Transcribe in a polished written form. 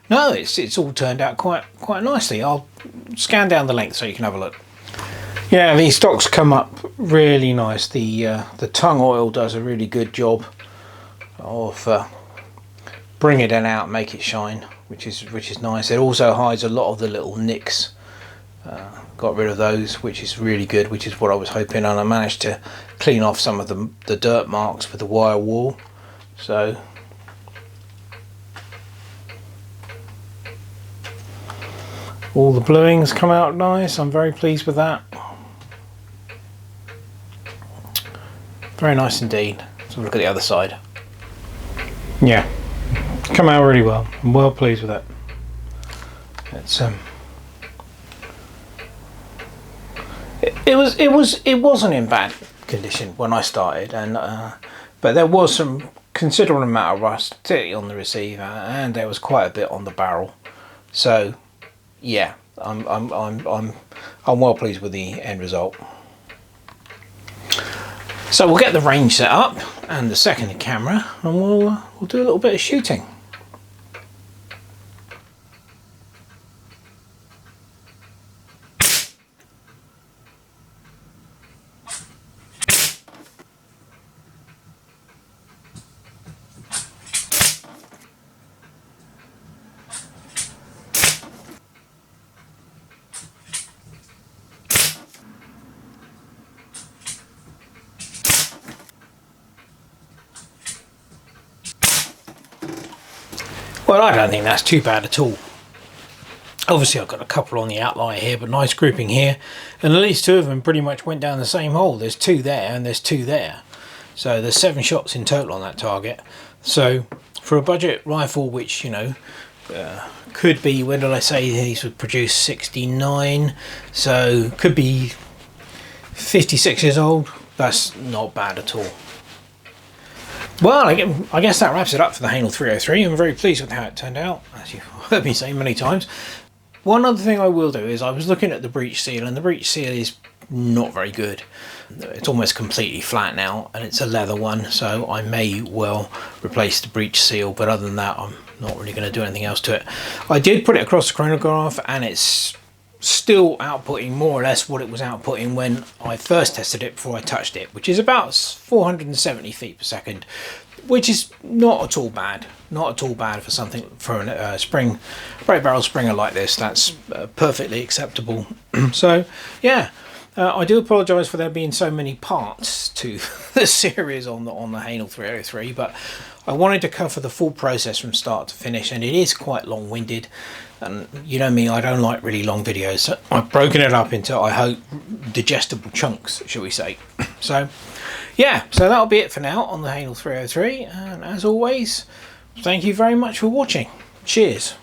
No, it's all turned out quite nicely. I'll scan down the length so you can have a look. Yeah, these stocks come up really nice. The tongue oil does a really good job of bringing it out, make it shine, which is nice. It also hides a lot of the little nicks. Got rid of those, which is really good, which is what I was hoping, and I managed to clean off some of the dirt marks with the wire wool. So all the bluings come out nice. I'm very pleased with that. Very nice indeed. So look at the other side. Yeah, come out really well. I'm well pleased with it. It's it wasn't in bad condition when I started, and but there was some considerable amount of rust, particularly on the receiver, and there was quite a bit on the barrel. So yeah, I'm well pleased with the end result. So we'll get the range set up and the second camera, and we'll do a little bit of shooting. Well, I don't think that's too bad at all. Obviously I've got a couple on the outlier here, but nice grouping here, and at least two of them pretty much went down the same hole. There's two there and there's two there, so there's 7 shots in total on that target. So for a budget rifle, which, you know, could be, when did I say these would produce 69, so could be 56 years old, that's not bad at all. Well, I guess that wraps it up for the Haenel 303. I'm very pleased with how it turned out, as you've heard me say many times. One other thing I will do is I was looking at the breech seal, and the breech seal is not very good. It's almost completely flat now, and it's a leather one, so I may well replace the breech seal, but other than that I'm not really going to do anything else to it. I did put it across the chronograph, and it's still outputting more or less what it was outputting when I first tested it before I touched it, which is about 470 feet per second, which is not at all bad. Not at all bad for something, for a spring, brake barrel springer like this. That's perfectly acceptable. So yeah, I do apologise for there being so many parts to the series on the Haenel 303, but I wanted to cover the full process from start to finish, and it is quite long-winded. And you know me, I don't like really long videos, so I've broken it up into, I hope, digestible chunks, shall we say. So yeah, so that'll be it for now on the Haenel 303, and as always, thank you very much for watching. Cheers.